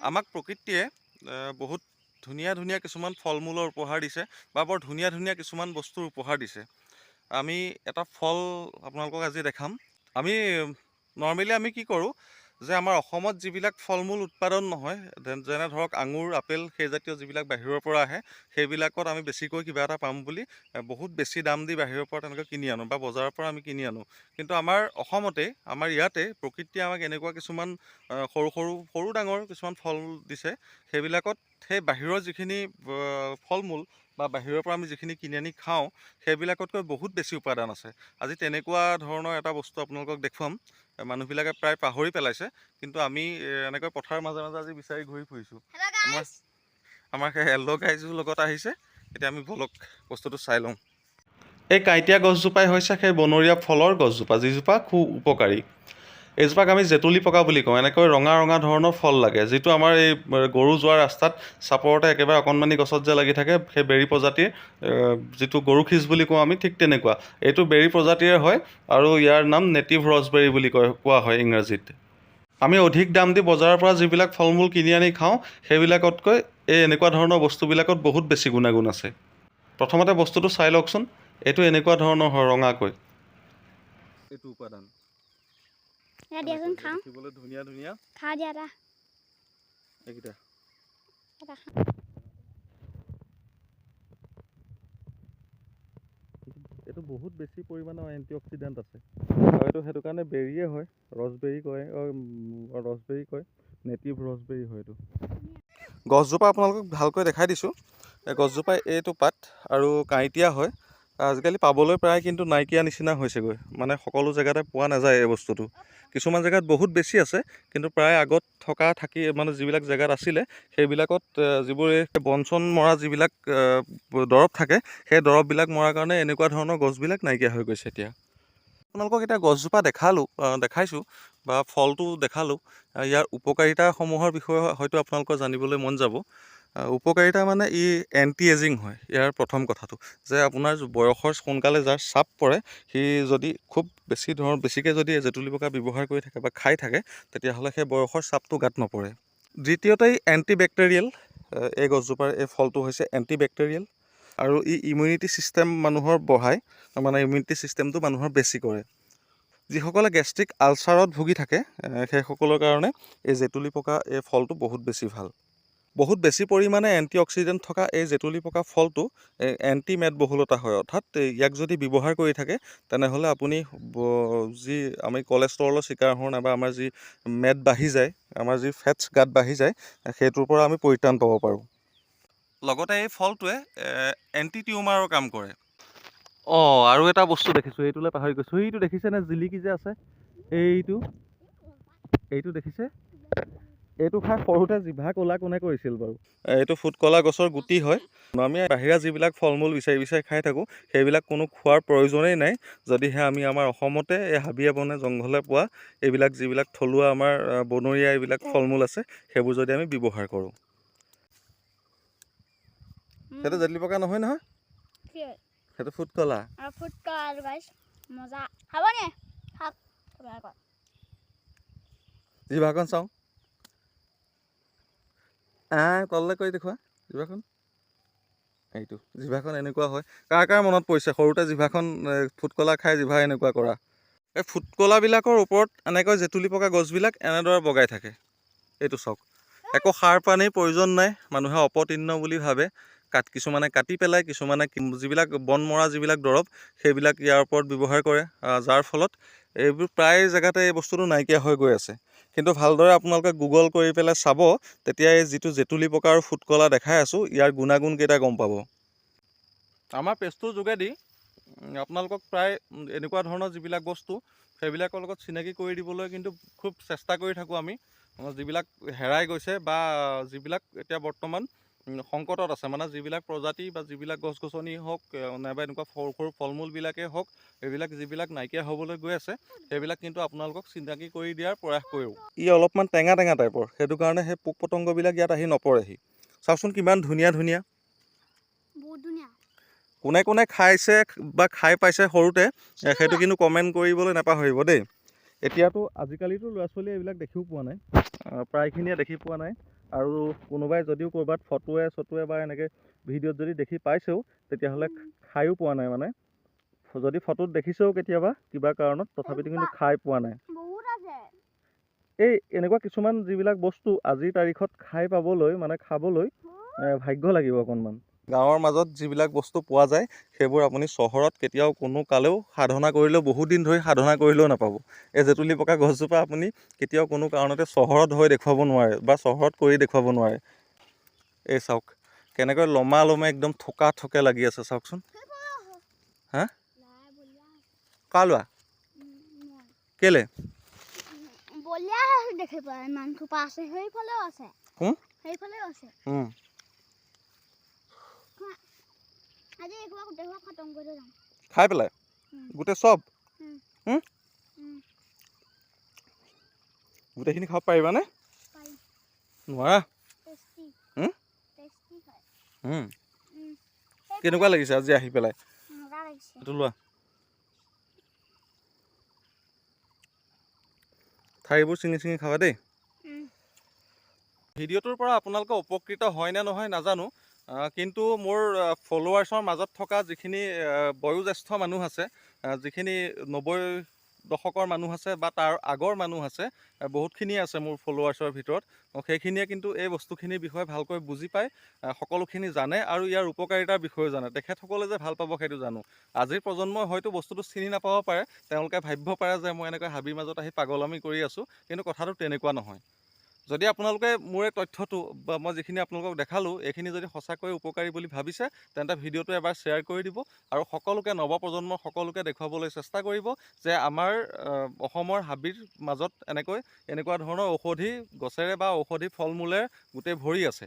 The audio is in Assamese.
আমাক প্ৰকৃতিয়ে বহুত ধুনীয়া ধুনীয়া কিছুমান ফল মূলৰ উপহাৰ দিছে বা বৰ ধুনীয়া ধুনীয়া কিছুমান বস্তুৰ উপহাৰ দিছে। আমি এটা ফল আপোনালোকক আজি দেখাম। আমি নৰ্মেলি আমি কি কৰোঁ যে আমাৰ অসমত যিবিলাক ফল মূল উৎপাদন নহয়, যেনে ধৰক আঙুৰ, আপেল, সেই জাতীয় যিবিলাক বাহিৰৰ পৰা আহে, সেইবিলাকত আমি বেছিকৈ কিবা এটা পাম বুলি বহুত বেছি দাম দি বাহিৰৰ পৰা তেনেকৈ কিনি আনোঁ বা বজাৰৰ পৰা আমি কিনি আনোঁ। কিন্তু আমাৰ অসমতে, আমাৰ ইয়াতে প্ৰকৃতিয়ে আমাক এনেকুৱা কিছুমান সৰু সৰু সৰু ডাঙৰ কিছুমান ফল দিছে, সেইবিলাকত সেই বাহিৰৰ যিখিনি ফল মূল বা বাহিৰৰ পৰা আমি যিখিনি কিনি আনি খাওঁ, সেইবিলাকতকৈ বহুত বেছি উপাদান আছে। আজি তেনেকুৱা ধৰণৰ এটা বস্তু আপোনালোকক দেখুৱাম। মানুহবিলাকে প্ৰায় পাহৰি পেলাইছে, কিন্তু আমি এনেকৈ পথাৰৰ মাজে মাজে আজি বিচাৰি ঘূৰি ফুৰিছোঁ। আমাৰ সেই এল্ড' গাইজোৰ লগত আহিছে। এতিয়া আমি বলক বস্তুটো চাই লওঁ। এই কাঁইটীয়া গছজোপাই হৈছে সেই বনৰীয়া ফলৰ গছজোপা, যিজোপা খুব উপকাৰী। এইজোপাক আমি জেতুলী পকা বুলি কওঁ। এনেকৈ ৰঙা ৰঙা ধৰণৰ ফল লাগে, যিটো আমাৰ এই গৰু যোৱা ৰাস্তাত চাপৰতে একেবাৰে অকণমানি গছত যে লাগি থাকে, সেই বেৰী প্ৰজাতিৰ যিটো গৰু খিজ বুলি কওঁ আমি, ঠিক তেনেকুৱা। এইটো বেৰী প্ৰজাতিৰে হয় আৰু ইয়াৰ নাম নেটিভ ৰছবেৰী বুলি কোৱা হয় ইংৰাজীত। আমি অধিক দাম দি বজাৰৰ পৰা যিবিলাক ফল মূল কিনি আনি খাওঁ, সেইবিলাকতকৈ এই এনেকুৱা ধৰণৰ বস্তুবিলাকত বহুত বেছি গুণাগুণ আছে। প্ৰথমতে বস্তুটো চাই লওকচোন। এইটো এনেকুৱা ধৰণৰ হয়, ৰঙাকৈ। এইটো উপাদান দিয়াচোন খাওঁ। দেখিবলৈ ধুনীয়া ধুনীয়া। খাওঁ দিয়া এটা। এইকেইটা এইটো বহুত বেছি পৰিমাণৰ এণ্টি অক্সিডেণ্ট আছে, আৰু এইটো সেইটো কাৰণে বেৰীয়ে হয়, ৰছবেৰী কয়, ৰছবেৰী কয়, নেটিভ ৰছবেৰী হয় এইটো। গছজোপা আপোনালোকক ভালকৈ দেখাই দিছোঁ। এই গছজোপাই এইটো পাত আৰু কাঁইটীয়া হয়। আজিকালি পাবলৈ প্ৰায় কিন্তু নাইকিয়া নিচিনা হৈছেগৈ, মানে সকলো জেগাতে পোৱা নাযায় এই বস্তুটো। কিছুমান জেগাত বহুত বেছি আছে, কিন্তু প্ৰায় আগত থাকি মানে যিবিলাক জেগাত আছিলে, সেইবিলাকত যিবোৰ এই বন চন মৰা যিবিলাক দৰৱ থাকে, সেই দৰৱবিলাক মৰাৰ কাৰণে এনেকুৱা ধৰণৰ গছবিলাক নাইকিয়া হৈ গৈছে এতিয়া। আপোনালোকক এতিয়া গছজোপা দেখাইছোঁ বা ফলটো দেখালোঁ। ইয়াৰ উপকাৰিতাসমূহৰ বিষয়ে হয়তো আপোনালোকৰ জানিবলৈ মন যাব। উপকাৰিতা মানে ই এণ্টি এজিং হয়। ইয়াৰ প্ৰথম কথাটো যে আপোনাৰ বয়সৰ সোনকালে যাৰ চাপ পৰে, সি যদি খুব বেছিকৈ যদি জেতুলী পকা ব্যৱহাৰ কৰি থাকে বা খাই থাকে, তেতিয়াহ'লে সেই বয়সৰ চাপটো গাত নপৰে। দ্বিতীয়তে ই এণ্টি বেক্টেৰিয়েল। এই গছজোপাৰ এই ফলটো হৈছে এণ্টি বেক্টেৰিয়েল, আৰু ই ইমিউনিটি ছিষ্টেম মানুহৰ বঢ়ায়, মানে ইমিউনিটি ছিষ্টেমটো মানুহৰ বেছি কৰে। যিসকলে গেষ্ট্ৰিক আলচাৰত ভুগি থাকে, সেইসকলৰ কাৰণে এই জেতুলী পকা এই ফলটো বহুত বেছি ভাল। বহুত বেছি পৰিমাণে এণ্টি অক্সিডেণ্ট থকা এই জেতুলী পকা ফলটো এণ্টি মেদবহুলতা হয়। অৰ্থাৎ ইয়াক যদি ব্যৱহাৰ কৰি থাকে, তেনেহ'লে আপুনি যি আমি কলেষ্ট্ৰলৰ চিকাৰ হওঁ নাইবা আমাৰ যি মেদ বাঢ়ি যায়, আমাৰ যি ফেটছ গাত বাঢ়ি যায়, সেইটোৰ পৰা আমি পৰিত্ৰাণ পাব পাৰোঁ। লগতে এই ফলটোৱে এণ্টি টিউমাৰৰ কাম কৰে। আৰু এটা বস্তু দেখিছোঁ, এইটোলৈ পাহৰি গৈছোঁ। এইটো দেখিছেনে, জিলিকি যে আছে, এইটো দেখিছে? এইটো খাই সৰুতে জিভা ক'লা কোনে কৰিছিল বাৰু? এইটো ফুট কলা গছৰ গুটি হয়। আমি বাহিৰা যিবিলাক ফল মূল বিচাৰি বিচাৰি খাই থাকোঁ, সেইবিলাক কোনো খোৱাৰ প্ৰয়োজনেই নাই, যদিহে আমি আমাৰ অসমতে এই হাবিয়ে বনে জংঘলে পোৱা এইবিলাক যিবিলাক থলুৱা আমাৰ বনৰীয়া এইবিলাক ফল মূল আছে, সেইবোৰ যদি আমি ব্যৱহাৰ কৰোঁ। সেইটো জেতুলী পকা নহয় নহয়, সেইটো ফুট কলা। মজা খাব নে? জিভাখন চাওঁ, তললৈ কৰি দেখুওৱা জিভাখন। এইটো জিভাখন এনেকুৱা হয়। কাৰ কাৰ মনত পৰিছে সৰুতে জিভাখন ফুটকলা খাই জিভা এনেকুৱা কৰা? এই ফুটকলাবিলাকৰ ওপৰত এনেকৈ জেতুলী পকা গছবিলাক এনেদৰে বগাই থাকে। এইটো চাওক, একো সাৰ পানীৰ প্ৰয়োজন নাই। মানুহে অপতৃণ বুলি ভাবে, কিছুমানে কাটি পেলাই, কিছুমানে যিবিলাক বন মৰা যিবিলাক দৰৱ, সেইবিলাক ইয়াৰ ওপৰত ব্যৱহাৰ কৰে, যাৰ ফলত এইবোৰ প্ৰায় জেগাতে এই বস্তুটো নাইকিয়া হৈ গৈ আছে। কিন্তু ভালদৰে আপোনালোকে গুগল কৰি পেলাই চাব, তেতিয়া এই যিটো জেতুলী পকা আৰু ফুটকলা দেখাই আছোঁ, ইয়াৰ গুণাগুণকেইটা গম পাব। আমাৰ পেজটোৰ যোগেদি আপোনালোকক প্ৰায় এনেকুৱা ধৰণৰ যিবিলাক বস্তু, সেইবিলাকৰ লগত চিনাকি কৰি দিবলৈ কিন্তু খুব চেষ্টা কৰি থাকোঁ আমি। যিবিলাক হেৰাই গৈছে বা যিবিলাক এতিয়া বৰ্তমান সংকটত আছে, মানে যিবিলাক প্ৰজাতি বা যিবিলাক গছ গছনি হওক নাইবা এনেকুৱা সৰু সৰু ফল মূলবিলাকেই হওক, এইবিলাক যিবিলাক নাইকিয়া হ'বলৈ গৈ আছে, সেইবিলাক কিন্তু আপোনালোকক চিনাকি কৰি দিয়াৰ প্ৰয়াস কৰোঁ। ই অলপমান টেঙা টেঙা টাইপৰ, সেইটো কাৰণে সেই পোক পতংগবিলাক ইয়াত আহি নপৰেহি। চাওকচোন কিমান ধুনীয়া ধুনীয়া। বহুত ধুনীয়া। কোনে কোনে খাইছে বা খাই পাইছে সৰুতে, সেইটো কিন্তু কমেণ্ট কৰিবলৈ নাপাহৰিব দেই। এতিয়াতো আজিকালিতো ল'ৰা ছোৱালীয়ে এইবিলাক দেখিও পোৱা নাই, প্ৰায়খিনিয়ে দেখি পোৱা নাই। আৰু কোনোবাই যদিও ক'ৰবাত ফটোৱে বা এনেকৈ ভিডিঅ'ত যদি দেখি পাইছেও তেতিয়াহ'লে খায়ো পোৱা নাই মানে যদি ফটোত দেখিছেও কেতিয়াবা কিবা কাৰণত তথাপিতো কিন্তু খাই পোৱা নাই বহুত আছে এই এনেকুৱা কিছুমান যিবিলাক বস্তু আজিৰ তাৰিখত খাই পাবলৈ মানে খাবলৈ ভাগ্য লাগিব অকণমান গাঁৱৰ মাজত যিবিলাক বস্তু পোৱা যায় সেইবোৰ আপুনি চহৰত কেতিয়াও কোনো কালেও সাধনা কৰিলেও বহুত দিন ধৰি সাধনা কৰিলেও নাপাব এই জেতুলী পকা গছজোপা আপুনি কেতিয়াও কোনো কাৰণতে চহৰত হৈ দেখুৱাব নোৱাৰে বা চহৰত কৰি দেখুৱাব নোৱাৰে এই চাওক কেনেকৈ লমা একদম থকে লাগি আছে চাওকচোন হা কা লোৱা কেলে বলিয়া দেখি পায় ইমান থোপা আছে সেইফালেও আছে সেইফালেও আছে আজি একবাৰ গোটেই খতম কৰি যাম খাই পেলাই গোটেই চব গোটেইখিনি খাব পাৰিবানে নোৱাৰা কেনেকুৱা লাগিছে আজি আহি পেলাই এইটো লোৱা ঠাৰিবোৰ ছিঙি খাবা দেই ভিডিঅ'টোৰ পৰা আপোনালোকে উপকৃত হয় নে নহয় নাজানো কিন্তু মোৰ ফলোৱাৰ্ছৰ মাজত থকা যিখিনি বয়োজ্যেষ্ঠ মানুহ আছে যিখিনি 90 দশকৰ মানুহ আছে বা তাৰ আগৰ মানুহ আছে বহুতখিনি আছে মোৰ ফলোৱাৰ্ছৰ ভিতৰত সেইখিনিয়ে কিন্তু এই বস্তুখিনিৰ বিষয়ে ভালকৈ বুজি পায় সকলোখিনি জানে আৰু ইয়াৰ উপকাৰিতাৰ বিষয়েও জানে তেখেতসকলে যে ভাল পাব সেইটো জানো আজিৰ প্ৰজন্মই হয়তো বস্তুটো চিনি নাপাব পাৰে তেওঁলোকে ভাবিব পাৰে যে মই এনেকৈ হাবিৰ মাজত আহি পাগলামি কৰি আছোঁ কিন্তু কথাটো তেনেকুৱা নহয় যদি আপোনালোকে মোৰ এই তথ্যটো বা মই যিখিনি আপোনালোকক দেখালোঁ এইখিনি যদি সঁচাকৈ উপকাৰী বুলি ভাবিছে তেন্তে ভিডিঅ'টো এবাৰ শ্বেয়াৰ কৰি দিব আৰু সকলোকে নৱপ্ৰজন্মৰ সকলোকে দেখুৱাবলৈ চেষ্টা কৰিব যে আমাৰ অসমৰ হাবিৰ মাজত এনেকুৱা ধৰণৰ ঔষধি গছেৰে বা ঔষধি ফল মূলেৰে গোটেই ভৰি আছে